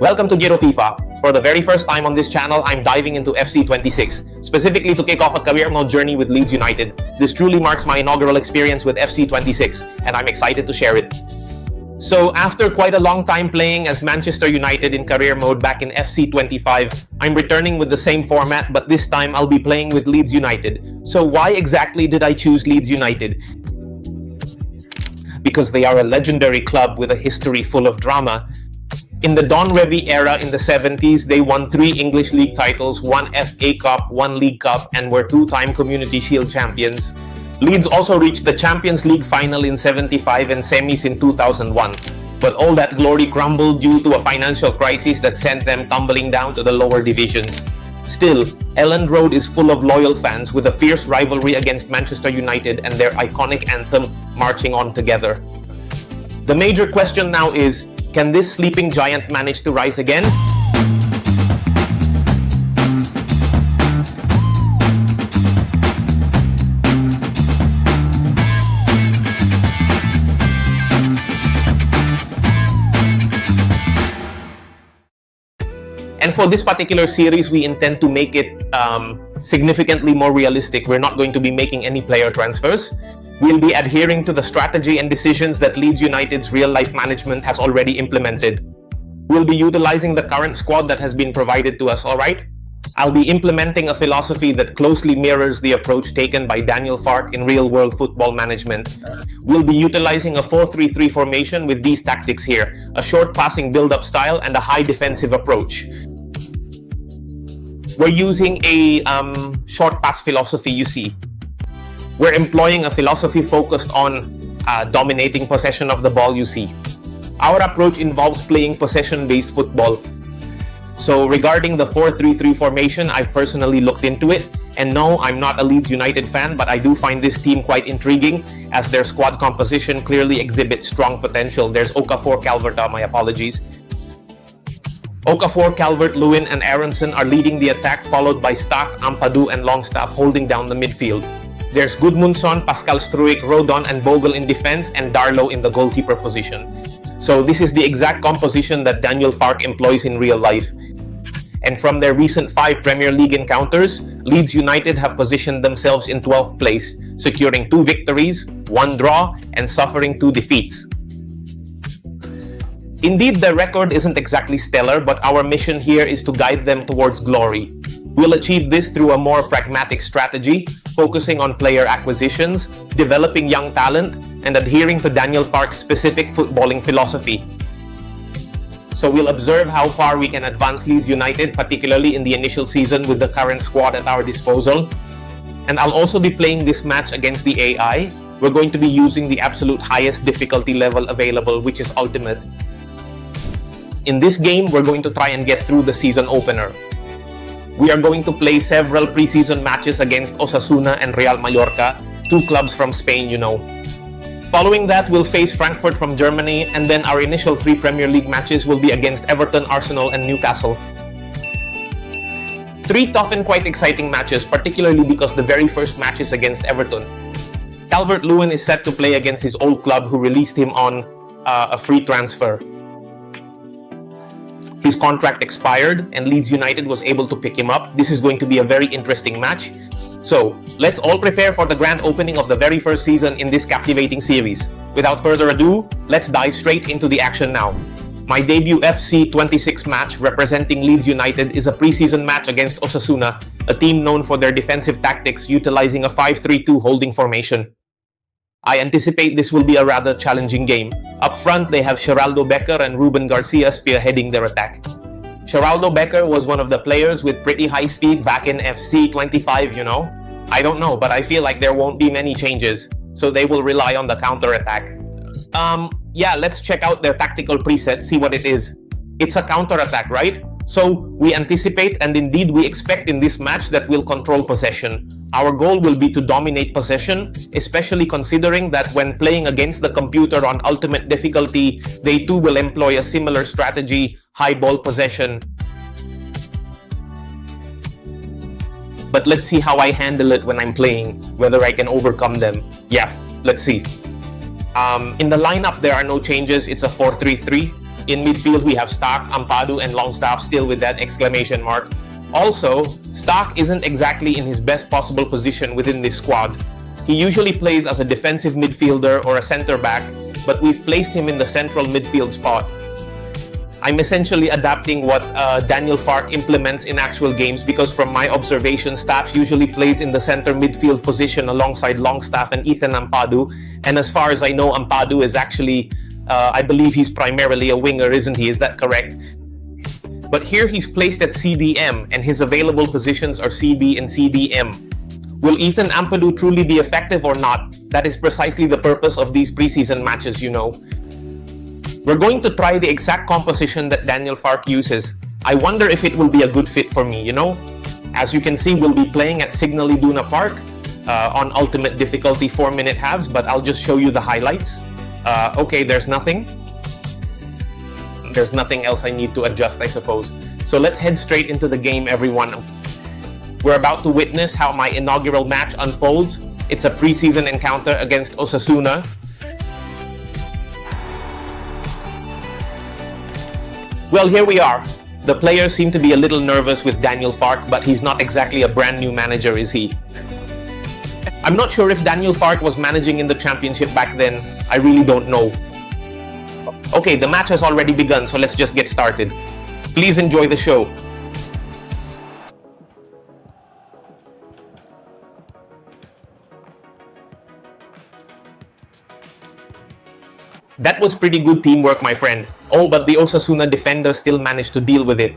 Welcome to Giro FIFA. For the very first time on this channel, I'm diving into FC 26, specifically to kick off a career mode journey with Leeds United. This truly marks my inaugural experience with FC 26, and I'm excited to share it. So after quite a long time playing as Manchester United in career mode back in FC 25, I'm returning with the same format, but this time I'll be playing with Leeds United. So why exactly did I choose Leeds United? Because they are a legendary club with a history full of drama. In the Don Revie era in the 70s, they won 3 English League titles, 1 FA Cup, 1 League Cup, and were 2-time Community Shield champions. Leeds also reached the Champions League final in 75 and semis in 2001. But all that glory crumbled due to a financial crisis that sent them tumbling down to the lower divisions. Still, Elland Road is full of loyal fans with a fierce rivalry against Manchester United and their iconic anthem, Marching On Together. The major question now is, can this sleeping giant manage to rise again? And for this particular series, we intend to make it significantly more realistic. We're not going to be making any player transfers. We'll be adhering to the strategy and decisions that Leeds United's real-life management has already implemented. We'll be utilizing the current squad that has been provided to us, alright? I'll be implementing a philosophy that closely mirrors the approach taken by Daniel Farke in real-world football management. We'll be utilizing a 4-3-3 formation with these tactics here, a short passing build-up style and a high defensive approach. We're using a short pass philosophy, you see. We're employing a philosophy focused on dominating possession of the ball, you see. Our approach involves playing possession-based football. So regarding the 4-3-3 formation, I've personally looked into it. And no, I'm not a Leeds United fan, but I do find this team quite intriguing as their squad composition clearly exhibits strong potential. There's Okafor, Calvert-Lewin, my apologies. Okafor, Calvert-Lewin, and Aronson are leading the attack, followed by Stack, Ampadu, and Longstaff holding down the midfield. There's Gudmundsson, Pascal Struijk, Rodon, and Bogle in defense, and Darlow in the goalkeeper position. So this is the exact composition that Daniel Farke employs in real life. And from their recent 5 Premier League encounters, Leeds United have positioned themselves in 12th place, securing 2 victories, 1 draw, and suffering 2 defeats. Indeed, the record isn't exactly stellar, but our mission here is to guide them towards glory. We'll achieve this through a more pragmatic strategy, focusing on player acquisitions, developing young talent, and adhering to Daniel Farke's specific footballing philosophy. So we'll observe how far we can advance Leeds United, particularly in the initial season with the current squad at our disposal. And I'll also be playing this match against the AI. We're going to be using the absolute highest difficulty level available, which is Ultimate. In this game, we're going to try and get through the season opener. We are going to play several preseason matches against Osasuna and Real Mallorca, 2 clubs from Spain, you know. Following that, we'll face Frankfurt from Germany, and then our initial 3 Premier League matches will be against Everton, Arsenal, and Newcastle. 3 tough and quite exciting matches, particularly because the very first match is against Everton. Calvert-Lewin is set to play against his old club who released him on a free transfer. His contract expired and Leeds United was able to pick him up. This is going to be a very interesting match. So, let's all prepare for the grand opening of the very first season in this captivating series. Without further ado, let's dive straight into the action now. My debut FC 26 match representing Leeds United is a preseason match against Osasuna, a team known for their defensive tactics utilizing a 5-3-2 holding formation. I anticipate this will be a rather challenging game. Up front, they have Geraldo Becker and Ruben Garcia spearheading their attack. Geraldo Becker was one of the players with pretty high speed back in FC 25, you know. I don't know, but I feel like there won't be many changes, so they will rely on the counter-attack. Yeah, let's check out their tactical preset, see what it is. It's a counter-attack, right? So we anticipate and indeed we expect in this match that we'll control possession. Our goal will be to dominate possession, especially considering that when playing against the computer on ultimate difficulty, they too will employ a similar strategy, high ball possession. But let's see how I handle it when I'm playing, whether I can overcome them. Yeah, let's see. In the lineup, there are no changes. It's a 4-3-3. In midfield, we have Stock, Ampadu, and Longstaff still with that exclamation mark. Also, Stock isn't exactly in his best possible position within this squad. He usually plays as a defensive midfielder or a centre-back, but we've placed him in the central midfield spot. I'm essentially adapting what Daniel Farke implements in actual games because from my observation, Staff usually plays in the center midfield position alongside Longstaff and Ethan Ampadu. And as far as I know, Ampadu is actually, I believe he's primarily a winger, isn't he? Is that correct? But here he's placed at CDM and his available positions are CB and CDM. Will Ethan Ampadu truly be effective or not? That is precisely the purpose of these preseason matches, you know. We're going to try the exact composition that Daniel Farke uses. I wonder if it will be a good fit for me, you know? As you can see, we'll be playing at Signal Iduna Park on ultimate difficulty 4-minute halves, but I'll just show you the highlights. Okay, there's nothing. There's nothing else I need to adjust, I suppose. So let's head straight into the game, everyone. We're about to witness how my inaugural match unfolds. It's a preseason encounter against Osasuna. Well, here we are. The players seem to be a little nervous with Daniel Farke, but he's not exactly a brand new manager, is he? I'm not sure if Daniel Farke was managing in the championship back then. I really don't know. Okay, the match has already begun, so let's just get started. Please enjoy the show. That was pretty good teamwork, my friend. Oh, but the Osasuna defender still managed to deal with it.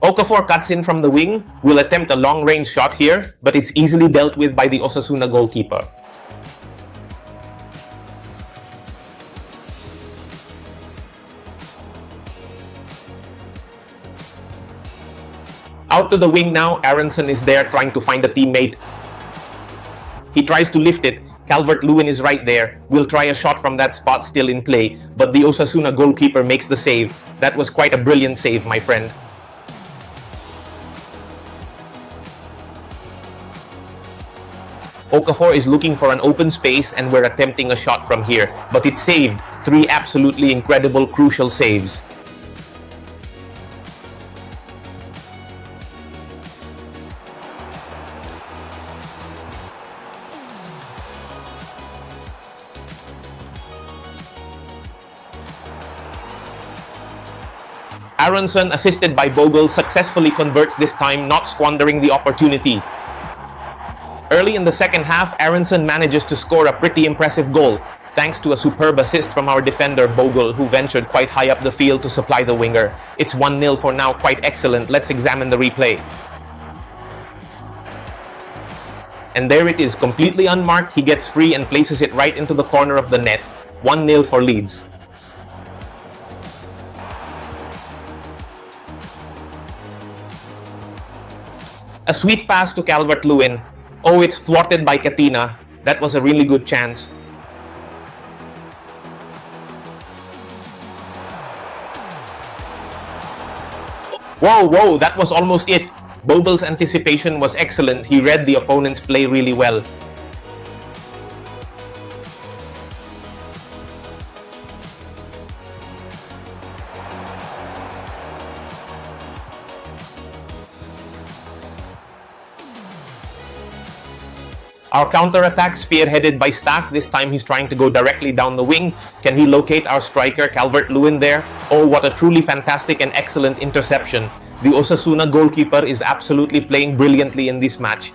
Okafor cuts in from the wing, will attempt a long-range shot here, but it's easily dealt with by the Osasuna goalkeeper. Out to the wing now, Aronson is there trying to find a teammate. He tries to lift it. Calvert-Lewin is right there. We'll try a shot from that spot still in play, but the Osasuna goalkeeper makes the save. That was quite a brilliant save, my friend. Okafor is looking for an open space and we're attempting a shot from here, but it's saved. 3 absolutely incredible, crucial saves. Aronson, assisted by Bogle, successfully converts this time, not squandering the opportunity. Early in the second half, Aronson manages to score a pretty impressive goal, thanks to a superb assist from our defender Bogle, who ventured quite high up the field to supply the winger. It's 1-0 for now, quite excellent. Let's examine the replay. And there it is, completely unmarked. He gets free and places it right into the corner of the net. 1-0 for Leeds. A sweet pass to Calvert-Lewin. Oh, it's thwarted by Katina. That was a really good chance. Whoa, that was almost it. Bogle's anticipation was excellent. He read the opponent's play really well. Our counter-attack spearheaded by Stack. This time he's trying to go directly down the wing. Can he locate our striker Calvert-Lewin there? Oh, what a truly fantastic and excellent interception. The Osasuna goalkeeper is absolutely playing brilliantly in this match.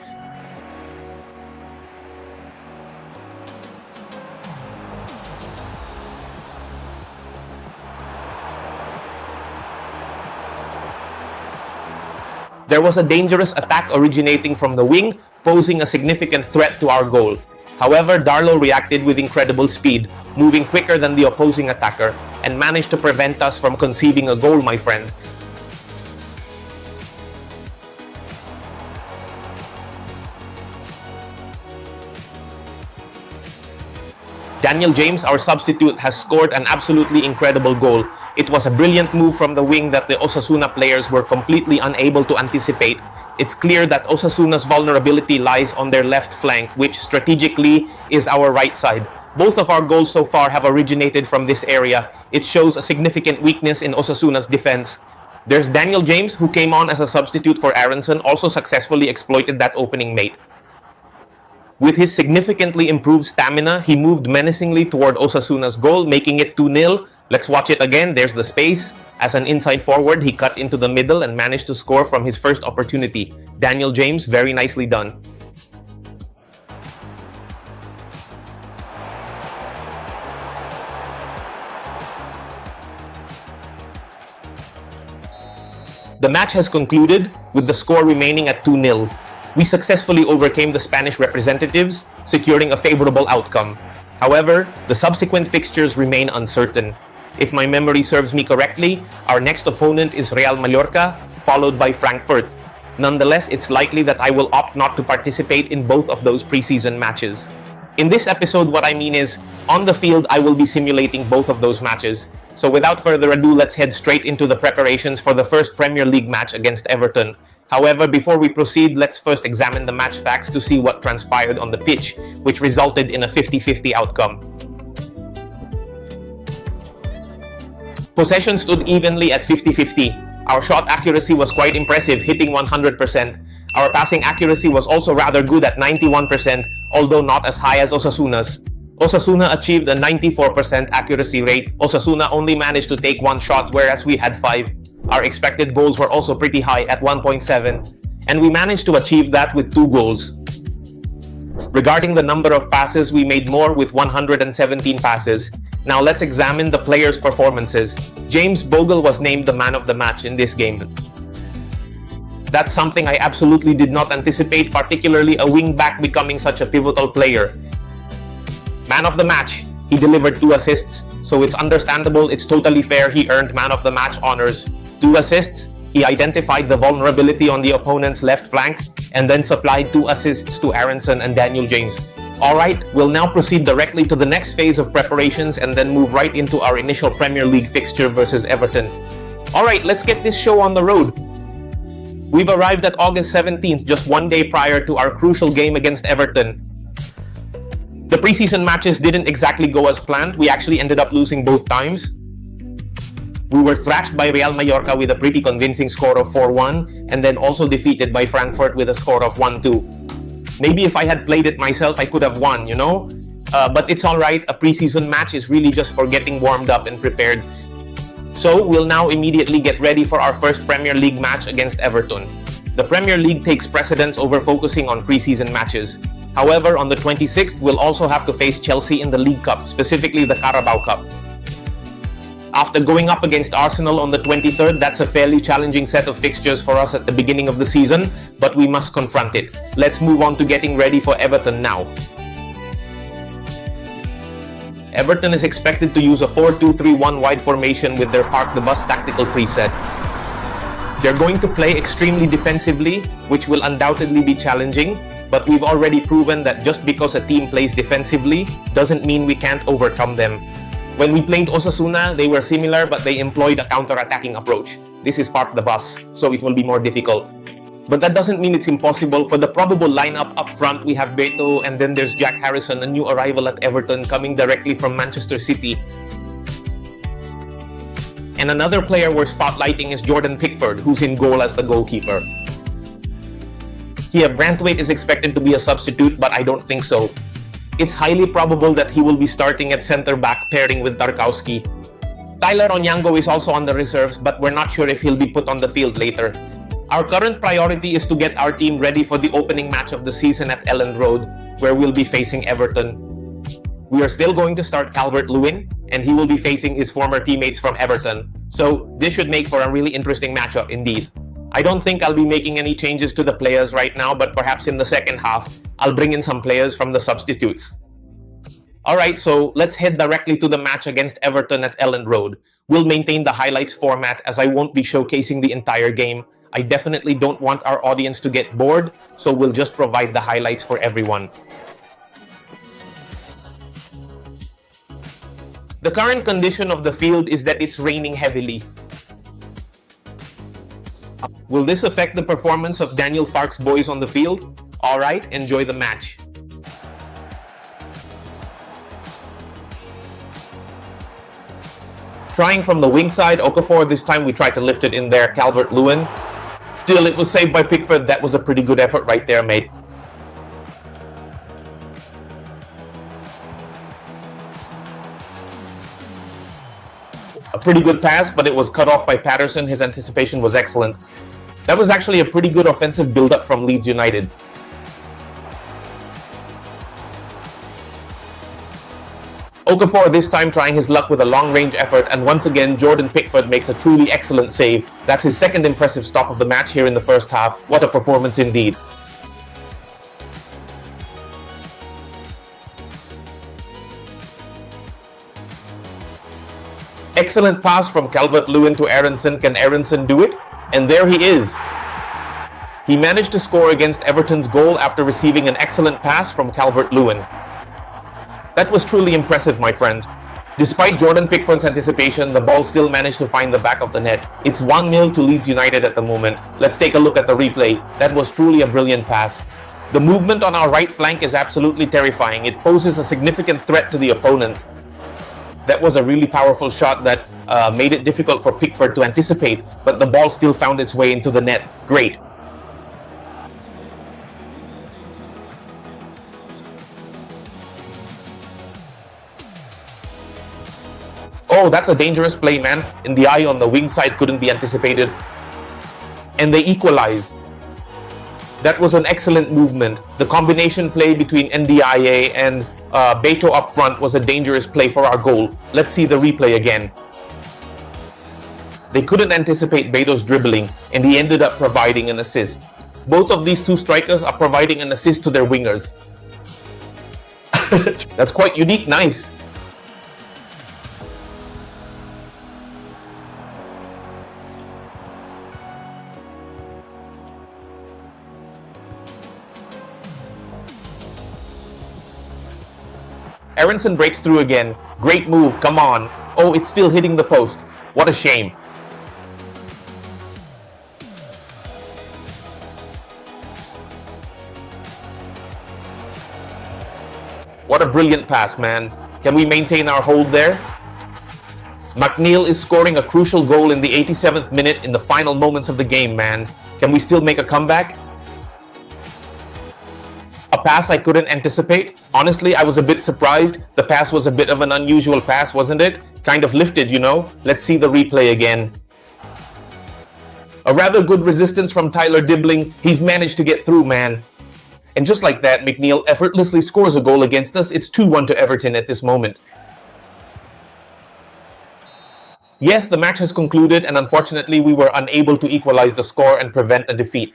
There was a dangerous attack originating from the wing, posing a significant threat to our goal. However, Darlow reacted with incredible speed, moving quicker than the opposing attacker, and managed to prevent us from conceding a goal, my friend. Daniel James, our substitute, has scored an absolutely incredible goal. It was a brilliant move from the wing that the Osasuna players were completely unable to anticipate. it's clear that Osasuna's vulnerability lies on their left flank, which strategically is our right side. Both of our goals so far have originated from this area. It shows a significant weakness in Osasuna's defense. There's Daniel James, who came on as a substitute for Aronson, also successfully exploited that opening mate. With his significantly improved stamina, he moved menacingly toward Osasuna's goal, making it 2-0. Let's watch it again. There's the space. As an inside forward, he cut into the middle and managed to score from his first opportunity. Daniel James, very nicely done. The match has concluded, with the score remaining at 2-0. We successfully overcame the Spanish representatives, securing a favorable outcome. However, the subsequent fixtures remain uncertain. If my memory serves me correctly, our next opponent is Real Mallorca, followed by Frankfurt. Nonetheless, it's likely that I will opt not to participate in both of those preseason matches. In this episode, what I mean is, on the field, I will be simulating both of those matches. So without further ado, let's head straight into the preparations for the first Premier League match against Everton. However, before we proceed, let's first examine the match facts to see what transpired on the pitch, which resulted in a 50-50 outcome. Possession stood evenly at 50-50. Our shot accuracy was quite impressive, hitting 100%. Our passing accuracy was also rather good at 91%, although not as high as Osasuna's. Osasuna achieved a 94% accuracy rate. Osasuna only managed to take one shot, whereas we had 5. Our expected goals were also pretty high at 1.7, and we managed to achieve that with 2 goals. Regarding the number of passes, we made more with 117 passes. Now let's examine the players' performances. James Bogle was named the man of the match in this game. That's something I absolutely did not anticipate, particularly a wing-back becoming such a pivotal player. Man of the match, he delivered 2 assists, so it's understandable, it's totally fair he earned man of the match honors. 2 assists, he identified the vulnerability on the opponent's left flank and then supplied 2 assists to Aronson and Daniel James. Alright, we'll now proceed directly to the next phase of preparations and then move right into our initial Premier League fixture versus Everton. Alright, let's get this show on the road. We've arrived at August 17th, just 1 day prior to our crucial game against Everton. The preseason matches didn't exactly go as planned. We actually ended up losing both times. We were thrashed by Real Mallorca with a pretty convincing score of 4-1 and then also defeated by Frankfurt with a score of 1-2. Maybe if I had played it myself, I could have won, you know? But it's alright, a preseason match is really just for getting warmed up and prepared. So we'll now immediately get ready for our first Premier League match against Everton. The Premier League takes precedence over focusing on preseason matches. However, on the 26th, we'll also have to face Chelsea in the League Cup, specifically the Carabao Cup. After going up against Arsenal on the 23rd, that's a fairly challenging set of fixtures for us at the beginning of the season, but we must confront it. Let's move on to getting ready for Everton now. Everton is expected to use a 4-2-3-1 wide formation with their Park the Bus tactical preset. They're going to play extremely defensively, which will undoubtedly be challenging, but we've already proven that just because a team plays defensively doesn't mean we can't overcome them. When we played Osasuna, they were similar, but they employed a counter-attacking approach. This is Park the Bus, so it will be more difficult. But that doesn't mean it's impossible. For the probable lineup up front, we have Beto, and then there's Jack Harrison, a new arrival at Everton, coming directly from Manchester City. And another player we're spotlighting is Jordan Pickford, who's in goal as the goalkeeper. Here, Branthwaite is expected to be a substitute, but I don't think so. It's highly probable that he will be starting at centre-back, pairing with Tarkowski. Tyler Onyango is also on the reserves, but we're not sure if he'll be put on the field later. Our current priority is to get our team ready for the opening match of the season at Elland Road, where we'll be facing Everton. We are still going to start Calvert-Lewin, and he will be facing his former teammates from Everton. So this should make for a really interesting matchup indeed. I don't think I'll be making any changes to the players right now, but perhaps in the second half, I'll bring in some players from the substitutes. Alright, so let's head directly to the match against Everton at Elland Road. We'll maintain the highlights format as I won't be showcasing the entire game. I definitely don't want our audience to get bored, so we'll just provide the highlights for everyone. The current condition of the field is that it's raining heavily. Will this affect the performance of Daniel Farke's boys on the field? Alright, enjoy the match. Trying from the wing side, Okafor, this time we tried to lift it in there, Calvert-Lewin. Still, it was saved by Pickford. That was a pretty good effort right there, mate. A pretty good pass, but it was cut off by Patterson. His anticipation was excellent. That was actually a pretty good offensive build-up from Leeds United. Okafor this time trying his luck with a long-range effort, and once again Jordan Pickford makes a truly excellent save. That's his second impressive stop of the match here in the first half. What a performance indeed. Excellent pass from Calvert-Lewin to Aronson. Can Aronson do it? And there he is. He managed to score against Everton's goal after receiving an excellent pass from Calvert-Lewin. That was truly impressive, my friend. Despite Jordan Pickford's anticipation, the ball still managed to find the back of the net. It's 1-0 to Leeds United at the moment. Let's take a look at the replay. That was truly a brilliant pass. The movement on our right flank is absolutely terrifying. It poses a significant threat to the opponent. That was a really powerful shot that made it difficult for Pickford to anticipate, but the ball still found its way into the net. Great. Oh, that's a dangerous play, man. In the eye on the wing side couldn't be anticipated. And they equalize. That was an excellent movement. The combination play between NDIA and Beto up front was a dangerous play for our goal. Let's see the replay again. They couldn't anticipate Beto's dribbling, and he ended up providing an assist. Both of these two strikers are providing an assist to their wingers. That's quite unique. Nice. Aronson breaks through again. Great move, come on. Oh, it's still hitting the post. What a shame. What a brilliant pass, man. Can we maintain our hold there? McNeil is scoring a crucial goal in the 87th minute in the final moments of the game, man. Can we still make a comeback? A pass I couldn't anticipate. Honestly, I was a bit surprised. The pass was a bit of an unusual pass, wasn't it? Kind of lifted, you know? Let's see the replay again. A rather good resistance from Tyler Dibbling. He's managed to get through, man. And just like that, McNeil effortlessly scores a goal against us. It's 2-1 to Everton at this moment. Yes, the match has concluded, and unfortunately we were unable to equalize the score and prevent a defeat.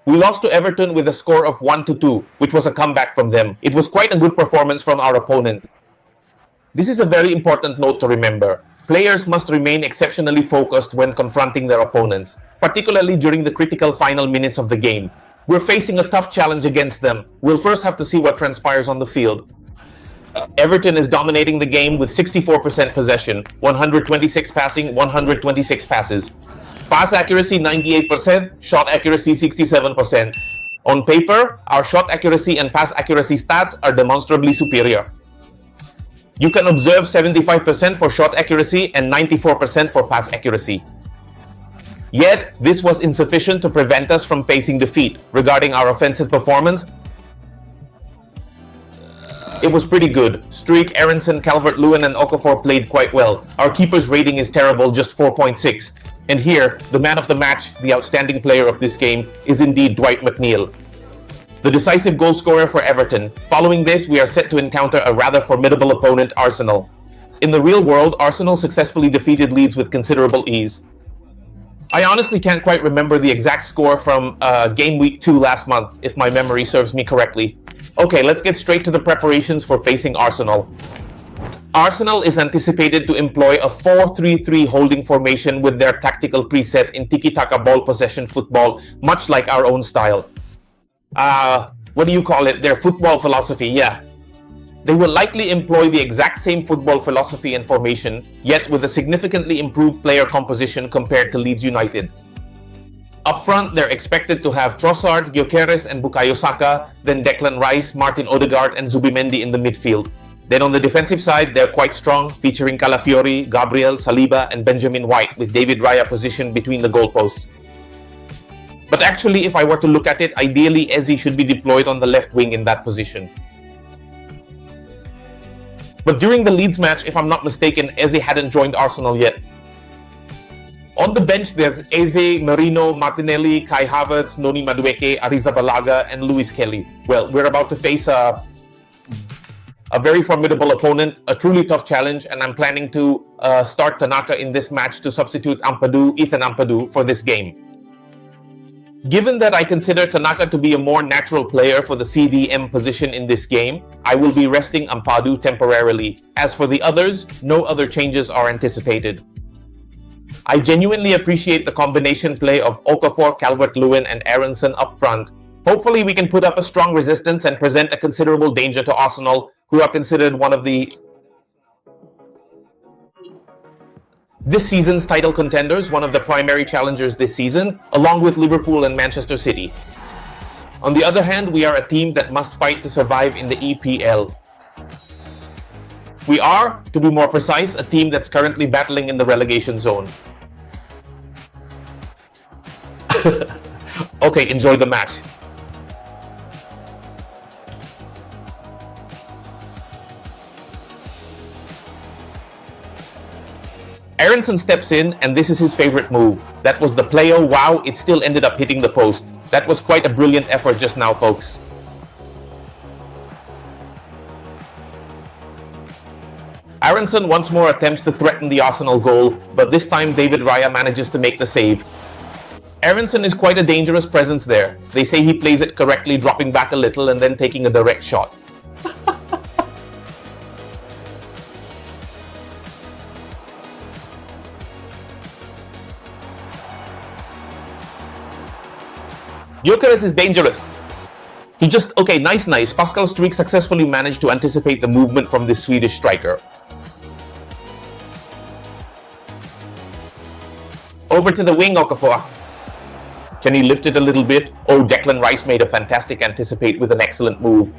We lost to Everton with a score of 1-2, which was a comeback from them. It was quite a good performance from our opponent. This is a very important note to remember. Players must remain exceptionally focused when confronting their opponents, particularly during the critical final minutes of the game. We're facing a tough challenge against them. We'll first have to see what transpires on the field. Everton is dominating the game with 64% possession, 126 passing, 126 passes. Pass accuracy 98%, shot accuracy 67%. On paper, our shot accuracy and pass accuracy stats are demonstrably superior. You can observe 75% for shot accuracy and 94% for pass accuracy. Yet, this was insufficient to prevent us from facing defeat. Regarding our offensive performance, it was pretty good. Streak, Aronson, Calvert-Lewin and Okafor played quite well. Our keeper's rating is terrible, just 4.6. And here, the man of the match, the outstanding player of this game, is indeed Dwight McNeil, the decisive goal scorer for Everton. Following this, we are set to encounter a rather formidable opponent, Arsenal. In the real world, Arsenal successfully defeated Leeds with considerable ease. I honestly can't quite remember the exact score from game week 2 last month, if my memory serves me correctly. Okay, let's get straight to the preparations for facing Arsenal. Arsenal is anticipated to employ a 4-3-3 holding formation with their tactical preset in tiki-taka ball possession football, much like our own style. What do you call it? Their football philosophy, yeah. They will likely employ the exact same football philosophy and formation, yet with a significantly improved player composition compared to Leeds United. Up front, they're expected to have Trossard, Gyökeres, and Bukayo Saka, then Declan Rice, Martin Odegaard, and Zubimendi in the midfield. Then on the defensive side, they're quite strong, featuring Calafiori, Gabriel, Saliba, and Benjamin White, with David Raya positioned between the goalposts. But actually, if I were to look at it, ideally Eze should be deployed on the left wing in that position. But during the Leeds match, if I'm not mistaken, Eze hadn't joined Arsenal yet. On the bench, there's Eze, Merino, Martinelli, Kai Havertz, Noni Madueke, Arrizabalaga, and Luis Kelly. Well, we're about to face a very formidable opponent, a truly tough challenge, and I'm planning to start Tanaka in this match to substitute Ethan Ampadu for this game. Given that I consider Tanaka to be a more natural player for the CDM position in this game, I will be resting Ampadu temporarily. As for the others, no other changes are anticipated. I genuinely appreciate the combination play of Okafor, Calvert-Lewin, and Aronson up front. Hopefully we can put up a strong resistance and present a considerable danger to Arsenal, who are considered one of this season's title contenders, one of the primary challengers this season, along with Liverpool and Manchester City. On the other hand, we are a team that must fight to survive in the EPL. We are, to be more precise, a team that's currently battling in the relegation zone. Okay, enjoy the match. Aronson steps in, and this is his favorite move. That was the play-o. Wow, it still ended up hitting the post. That was quite a brilliant effort just now, folks. Aronson once more attempts to threaten the Arsenal goal, but this time David Raya manages to make the save. Aronson is quite a dangerous presence there. They say he plays it correctly, dropping back a little and then taking a direct shot. Gyökeres is dangerous. Okay, nice. Pascal Struijk successfully managed to anticipate the movement from this Swedish striker. Over to the wing, Okafor. Can he lift it a little bit? Oh, Declan Rice made a fantastic anticipate with an excellent move.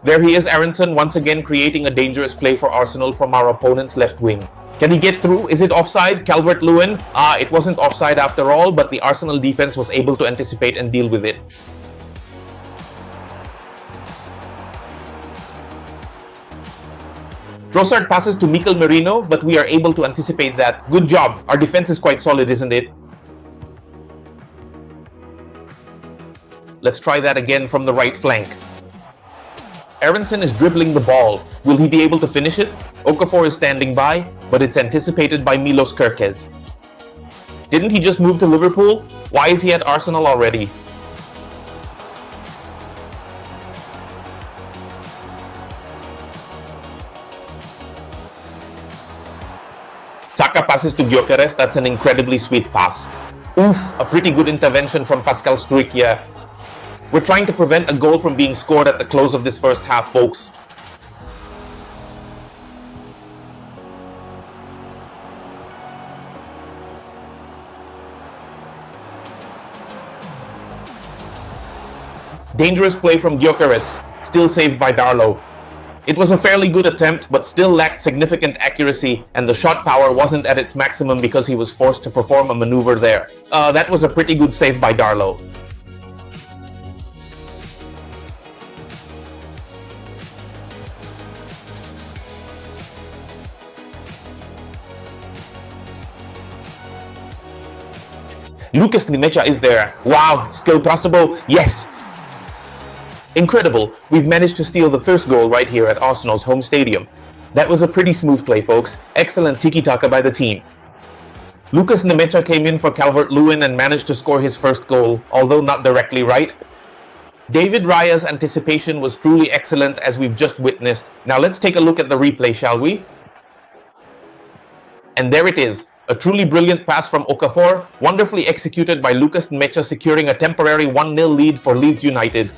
There he is, Aronson, once again creating a dangerous play for Arsenal from our opponent's left wing. Can he get through? Is it offside? Calvert-Lewin? It wasn't offside after all, but the Arsenal defense was able to anticipate and deal with it. Trossard passes to Mikel Merino, but we are able to anticipate that. Good job. Our defense is quite solid, isn't it? Let's try that again from the right flank. Aronson is dribbling the ball. Will he be able to finish it? Okafor is standing by, but it's anticipated by Milos Kerkez. Didn't he just move to Liverpool? Why is he at Arsenal already? Saka passes to Gyökeres. That's an incredibly sweet pass. Oof, a pretty good intervention from Pascal Struijk here. We're trying to prevent a goal from being scored at the close of this first half, folks. Dangerous play from Gyökeres, still saved by Darlow. It was a fairly good attempt, but still lacked significant accuracy, and the shot power wasn't at its maximum because he was forced to perform a maneuver there. That was a pretty good save by Darlow. Lucas Nimecha is there. Wow, still possible? Yes! Incredible, we've managed to steal the first goal right here at Arsenal's home stadium. That was a pretty smooth play, folks. Excellent tiki-taka by the team. Lucas Nimecha came in for Calvert-Lewin and managed to score his first goal, although not directly right. David Raya's anticipation was truly excellent, as we've just witnessed. Now let's take a look at the replay, shall we? And there it is. A truly brilliant pass from Okafor, wonderfully executed by Lucas Nmecha, securing a temporary 1-0 lead for Leeds United.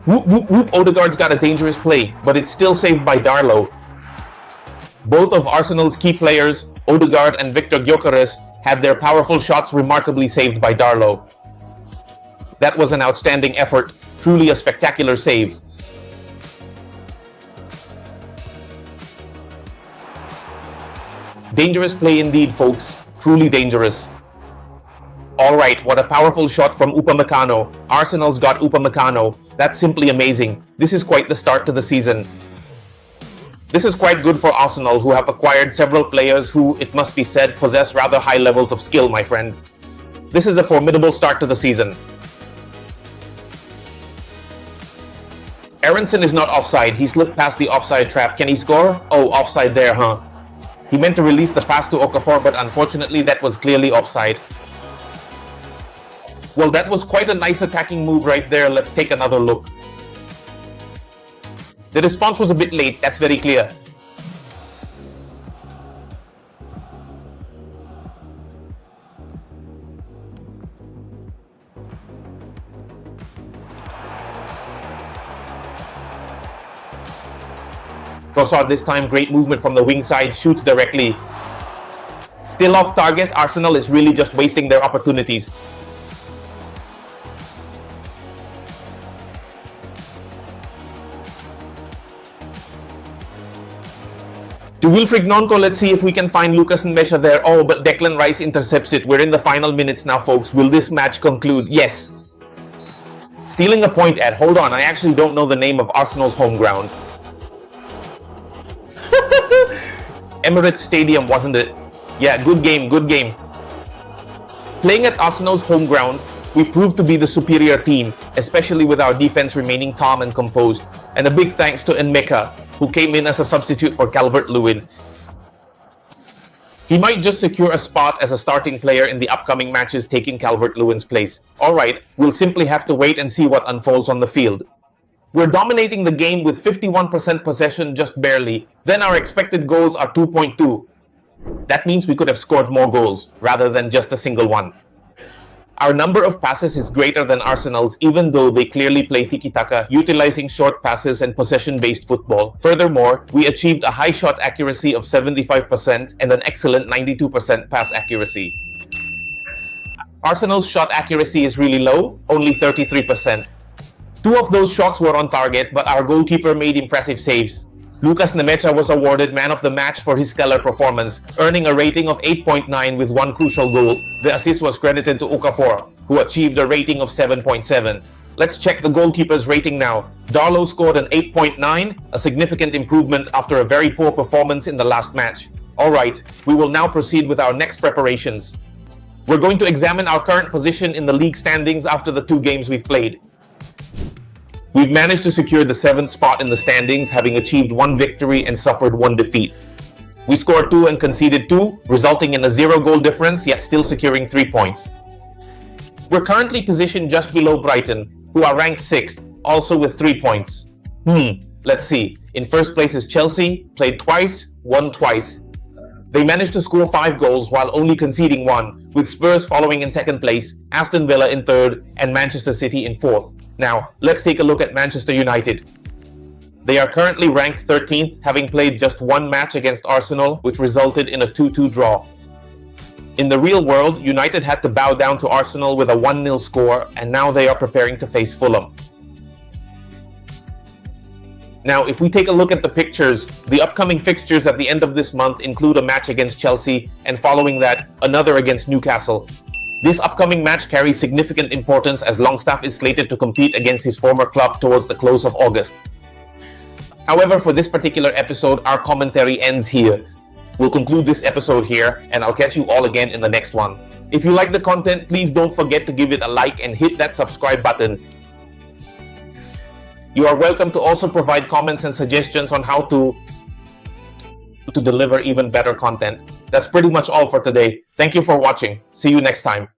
Whoop, whoop, whoop. Odegaard's got a dangerous play, but it's still saved by Darlow. Both of Arsenal's key players, Odegaard and Victor Gyökeres, had their powerful shots remarkably saved by Darlow. That was an outstanding effort, truly a spectacular save. Dangerous play indeed, folks. Truly dangerous. Alright, what a powerful shot from Upamecano. Arsenal's got Upamecano. That's simply amazing. This is quite the start to the season. This is quite good for Arsenal, who have acquired several players who, it must be said, possess rather high levels of skill, my friend. This is a formidable start to the season. Aronson is not offside. He slipped past the offside trap. Can he score? Oh, offside there, huh? He meant to release the pass to Okafor, but unfortunately that was clearly offside. Well, that was quite a nice attacking move right there. Let's take another look. The response was a bit late, that's very clear. Trossard this time, great movement from the wing side, shoots directly. Still off target, Arsenal is really just wasting their opportunities. To Wilfried Gnonco, let's see if we can find Lucas Nmecha there. Oh, but Declan Rice intercepts it. We're in the final minutes now, folks. Will this match conclude? Yes. Stealing a point at, hold on, I actually don't know the name of Arsenal's home ground. Emirates Stadium, wasn't it? Yeah, good game, good game. Playing at Arsenal's home ground, we proved to be the superior team, especially with our defense remaining calm and composed. And a big thanks to Nmecha, who came in as a substitute for Calvert-Lewin. He might just secure a spot as a starting player in the upcoming matches, taking Calvert-Lewin's place. Alright, we'll simply have to wait and see what unfolds on the field. We're dominating the game with 51% possession, just barely. Then our expected goals are 2.2. That means we could have scored more goals, rather than just a single one. Our number of passes is greater than Arsenal's, even though they clearly play tiki-taka, utilizing short passes and possession-based football. Furthermore, we achieved a high shot accuracy of 75% and an excellent 92% pass accuracy. Arsenal's shot accuracy is really low, only 33%. 2 of those shots were on target, but our goalkeeper made impressive saves. Lucas Nmecha was awarded Man of the Match for his stellar performance, earning a rating of 8.9 with 1 crucial goal. The assist was credited to Okafor, who achieved a rating of 7.7. Let's check the goalkeeper's rating now. Darlow scored an 8.9, a significant improvement after a very poor performance in the last match. Alright, we will now proceed with our next preparations. We're going to examine our current position in the league standings after the 2 games we've played. We've managed to secure the 7th spot in the standings, having achieved 1 victory and suffered 1 defeat. We scored 2 and conceded 2, resulting in a 0-goal difference, yet still securing 3 points. We're currently positioned just below Brighton, who are ranked 6th, also with 3 points. Let's see. In first place is Chelsea, played twice, won twice. They managed to score 5 goals while only conceding 1, with Spurs following in second place, Aston Villa in third, and Manchester City in fourth. Now, let's take a look at Manchester United. They are currently ranked 13th, having played just 1 match against Arsenal, which resulted in a 2-2 draw. In the real world, United had to bow down to Arsenal with a 1-0 score, and now they are preparing to face Fulham. Now, if we take a look at the pictures, the upcoming fixtures at the end of this month include a match against Chelsea, and following that, another against Newcastle. This upcoming match carries significant importance as Longstaff is slated to compete against his former club towards the close of August. However, for this particular episode, our commentary ends here. We'll conclude this episode here, and I'll catch you all again in the next one. If you like the content, please don't forget to give it a like and hit that subscribe button. You are welcome to also provide comments and suggestions on how to deliver even better content. That's pretty much all for today. Thank you for watching. See you next time.